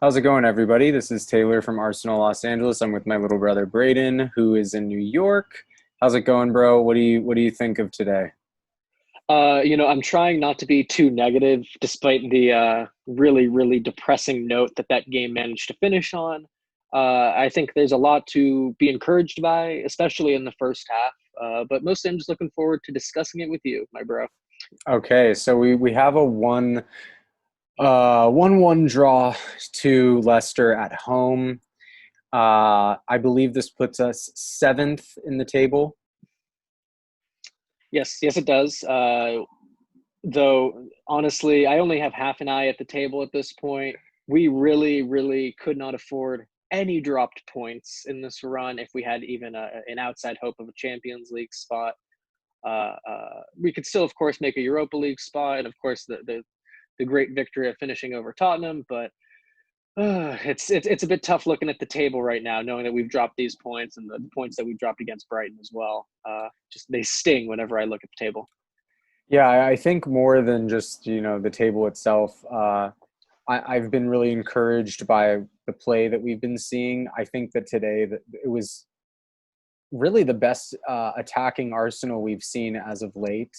How's it going, everybody? This is Taylor from Arsenal, Los Angeles. I'm with my little brother Braden, who is in New York. How's it going, bro? What do you think of today? I'm trying not to be too negative, despite the really, really depressing note that game managed to finish on. I think there's a lot to be encouraged by, especially in the first half. But mostly, I'm just looking forward to discussing it with you, my bro. Okay, so we have a one draw to Leicester at home. I believe this puts us seventh in the table. Yes, yes, it does. Though honestly, I only have half an eye at the table at this point. We really, really could not afford any dropped points in this run if we had even an outside hope of a Champions League spot. We could still, of course, make a Europa League spot, and of course, the great victory of finishing over Tottenham. But it's a bit tough looking at the table right now, knowing that we've dropped these points and the points that we've dropped against Brighton as well. Just they sting whenever I look at the table. Yeah, I think more than just the table itself. I've been really encouraged by the play that we've been seeing. I think that today that it was really the best attacking Arsenal we've seen as of late.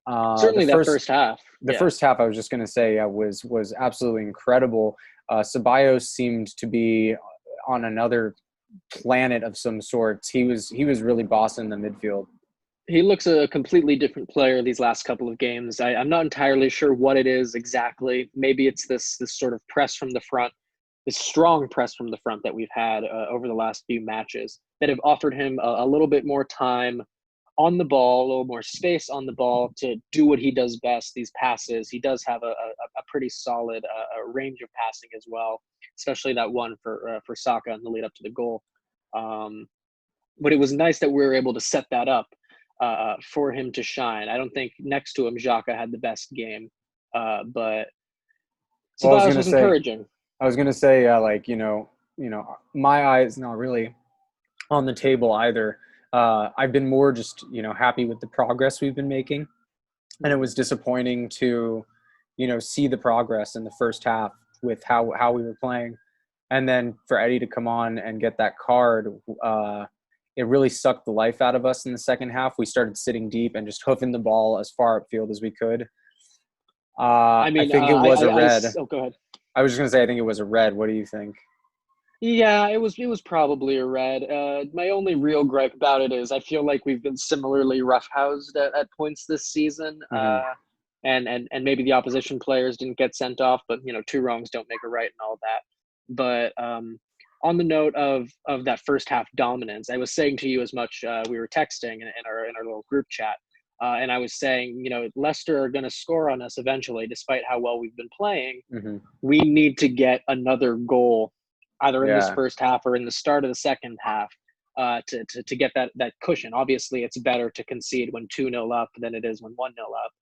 The Certainly, that first first half. the Yeah, first half, I was just going to say, was absolutely incredible. Ceballos seemed to be on another planet of some sorts. He was really bossing the midfield. he looks a completely different player these last couple of games. I'm not entirely sure what it is exactly. Maybe it's this sort of press from the front, this strong press from the front that we've had over the last few matches that have offered him a little bit more time on the ball, a little more space on the ball to do what he does best, these passes. He does have a pretty solid range of passing as well, especially that one for Saka in the lead up to the goal. Um, but it was nice that we were able to set that up for him to shine. I don't think next to him, Xhaka had the best game, but Well, I was Ceballos gonna was say, encouraging. like my eyes not really on the table either. I've been more just happy with the progress we've been making, and it Mhm. was disappointing to see the progress in the first half with how we were playing, and then for Eddie to come on and get that card. It really sucked the life out of us in the second half. We started sitting deep and just hoofing the ball as far upfield as we could. I I mean, think it was a red. oh, go ahead. I was just gonna say I think it was a red. What do you think? Yeah, it was probably a red. My only real gripe about it is I feel like we've been similarly roughhoused at points this season, Hmm. and maybe the opposition players didn't get sent off, but two wrongs don't make a right and all that. But on the note of that first half dominance, I was saying to you as much we were texting in our little group chat, and I was saying Leicester are going to score on us eventually, despite how well we've been playing. Hmm. We need to get another goal either in this Yeah. first half or in the start of the second half to get that cushion. Obviously, it's better to concede when 2-0 up than it is when 1-0 up.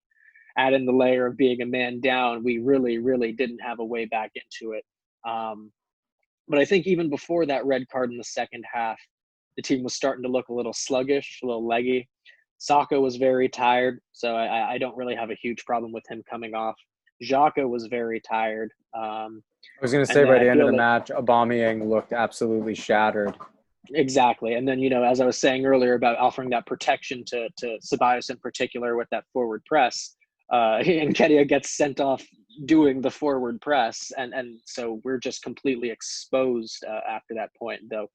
Add in the layer of being a man down, we really, really didn't have a way back into it. Um, but I think even before that red card in the second half, the team was starting to look a little sluggish, a little leggy. Saka was very tired, so I don't really have a huge problem with him coming off. Xhaka was very tired. I was gonna And say then by I the end of feel the that match, Aubameyang looked absolutely shattered. exactly. And then, as I was saying earlier about offering that protection to Ceballos in particular with that forward press, Nketiah gets sent off doing the forward press. And so we're just completely exposed after that point, though.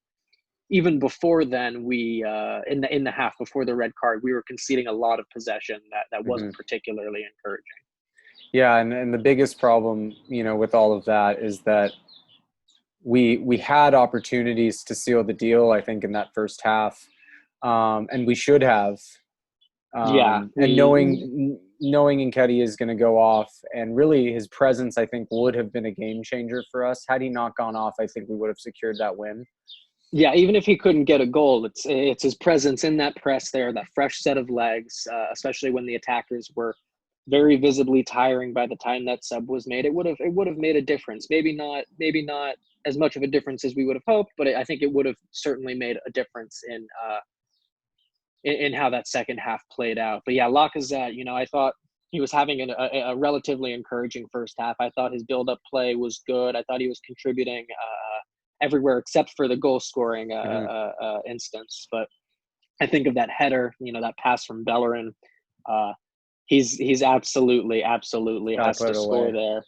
Even before then, we in the half before the red card, we were conceding a lot of possession that Hmm. wasn't particularly encouraging. Yeah, and the biggest problem, with all of that is that we had opportunities to seal the deal. I think in that first half, and we should have. Yeah, And we knowing Nketiah is going to go off, and really his presence, I think, would have been a game changer for us. Had he not gone off, I think we would have secured that win. Yeah, even if he couldn't get a goal, it's his presence in that press there, that fresh set of legs, especially when the attackers were very visibly tiring by the time that sub was made. It would have made a difference. Maybe not as much of a difference as we would have hoped, but I think it would have certainly made a difference in how that second half played out. But yeah, Lacazette, I thought He was having a relatively encouraging first half. I thought his build-up play was good. I thought he was contributing everywhere except for the goal scoring Hmm. instance. But I think of that header, that pass from Bellerin. Uh, he's absolutely Got to has put to it score away. there.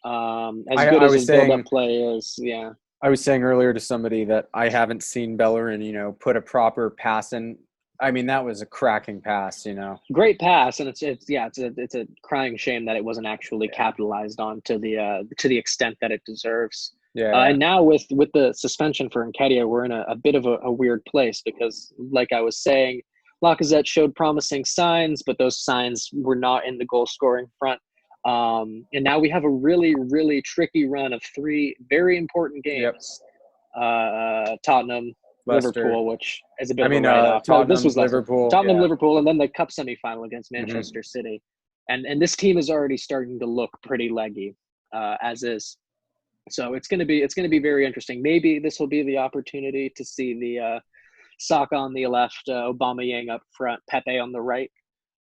As I, good I as was his build-up saying play is, yeah. I was saying earlier to somebody that I haven't seen Bellerin, put a proper pass in. I mean, that was a cracking pass. Great pass, and it's a crying shame that it wasn't actually Yeah. capitalized on to the extent that it deserves. Yeah, yeah. And now with the suspension for Nketiah, we're in a bit of a weird place because, like I was saying, Lacazette showed promising signs, but those signs were not in the goal scoring front. And now we have a really, really tricky run of three very important Yep. games. Tottenham, Leicester. Liverpool, which is a bit I of a mean, write-off. No, this Tottenham, was Leicester. Liverpool. Tottenham, Yeah. Liverpool, and then the cup semifinal against Hmm. Manchester City. And this team is already starting to look pretty leggy, as is. So it's gonna be very interesting. Maybe this will be the opportunity to see the Saka on the left, Aubameyang up front, Pepe on the right,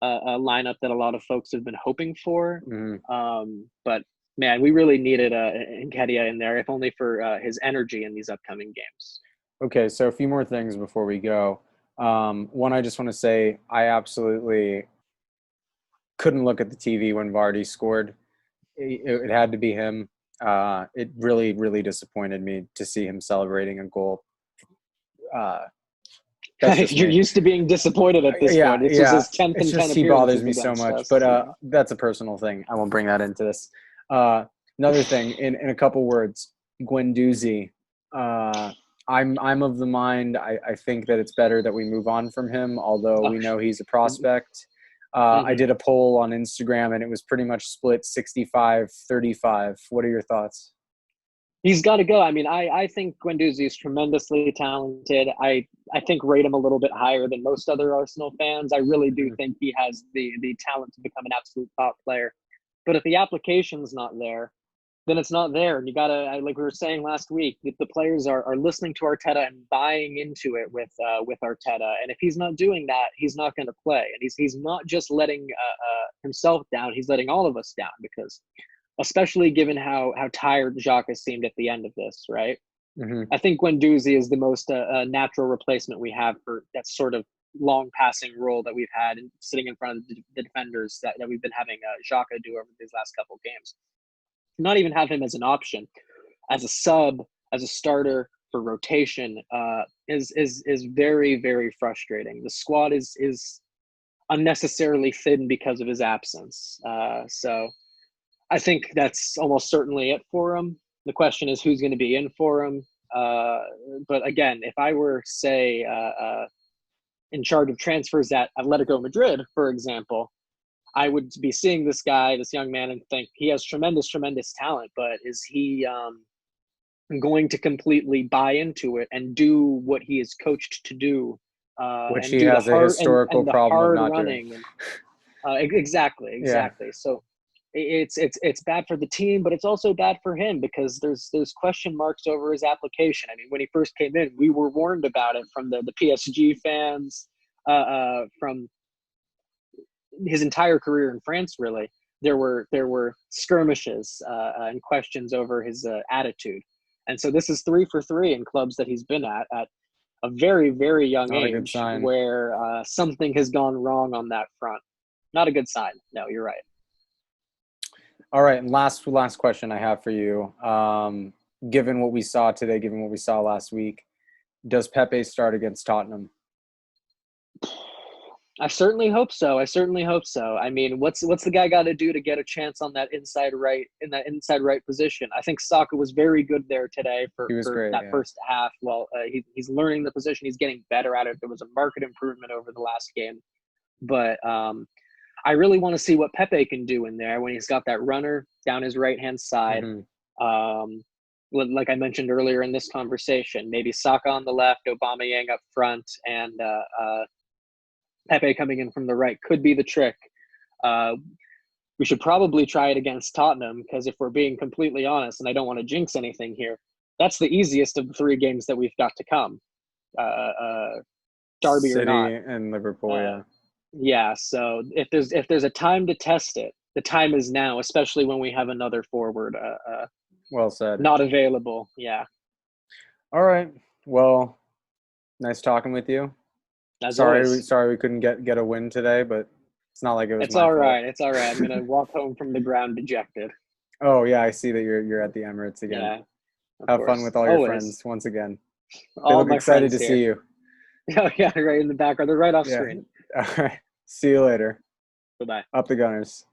a lineup that a lot of folks have been hoping for. Hmm. But man, we really needed Nketiah in there, if only for his energy in these upcoming games. Okay, so a few more things before we go. One, I just want to say I absolutely couldn't look at the TV when Vardy scored. It had to be him. It really, really disappointed me to see him celebrating a goal. Uh, that's just You're me. used to being disappointed at this Yeah, point. This was yeah. his 10th It's and 10 just he bothers appearances me so against much, us. but Yeah. that's a personal thing. I won't bring that into this. Another thing, in a couple words, Douzi. Uh, I'm of the mind. I think that it's better that we move on from him, although Oh, we know he's a prospect. I mhm. did a poll on Instagram, and it was pretty much split 65-35. What are your thoughts? He's got to go. I mean, I think Guendouzi is tremendously talented. I think rate him a little bit higher than most other Arsenal fans. I really do Mhm. think he has the talent to become an absolute top player. But if the application's not there, then it's not there. And you gotta, like we were saying last week, the players are listening to Arteta and buying into it with Arteta. And if he's not doing that, he's not going to play. And he's not just letting himself down; he's letting all of us down because, especially given how tired Xhaka seemed at the end of this, right? Mhm. I think Guendouzi is the most natural replacement we have for that sort of long passing role that we've had and sitting in front of the defenders that we've been having Xhaka do over these last couple of games. Not even have him as an option, as a sub, as a starter for rotation, is very very frustrating. The squad is unnecessarily thin because of his absence. So I think that's almost certainly it for him. The question is who's going to be in for him. Uh, but again, if I were, say, in charge of transfers at Atletico Madrid, for example, I would be seeing this guy, this young man, and think he has tremendous, tremendous talent. But is he going to completely buy into it and do what he is coached to do, Which and he do the has a hard historical and the problem of hard not doing. running and exactly, Yeah. exactly. So it's bad for the team, but it's also bad for him because there's question marks over his application. I mean, when he first came in, we were warned about it from the PSG fans, from his entire career in France. Really, there were skirmishes and questions over his attitude, and so this is 3 for 3 in clubs that he's been at a very very young Not a good age, sign. where something has gone wrong on that front. Not a good sign. No, you're right. All right, and last question I have for you. Given what we saw today, given what we saw last week, does Pepe start against Tottenham? I certainly hope so. I certainly hope so. I mean, what's the guy got to do to get a chance on that inside right position? I think Saka was very good there today He was for great. that Yeah. first half. Well, he's learning the position. He's getting better at it. There was a marked improvement over the last game, but I really want to see what Pepe can do in there when he's got that runner down his right hand side. Hmm. Um, like I mentioned earlier in this conversation, maybe Saka on the left, Aubameyang up front, and Pepe coming in from the right could be the trick. Uh, we should probably try it against Tottenham because if we're being completely honest, and I don't want to jinx anything here, that's the easiest of the 3 games that we've got to come, Derby or City not. and Liverpool. Uh, Yeah. Yeah, so if there's a time to test it, the time is now, especially when we have another forward Well said. not available. Yeah, All right. Well, nice talking with you. as Sorry, always. sorry we couldn't get a win today, but it's not like it was It's my all fault. right. It's all right. I'm gonna walk home from the ground dejected. Oh yeah, I see that you're at the Emirates again. Yeah, of Have fun course. with all your Always. friends once again. They All look my excited friends to see here. you. Oh yeah, right in the background. They're right off Yeah. screen. All right. See you later. Bye bye. Up the Gunners.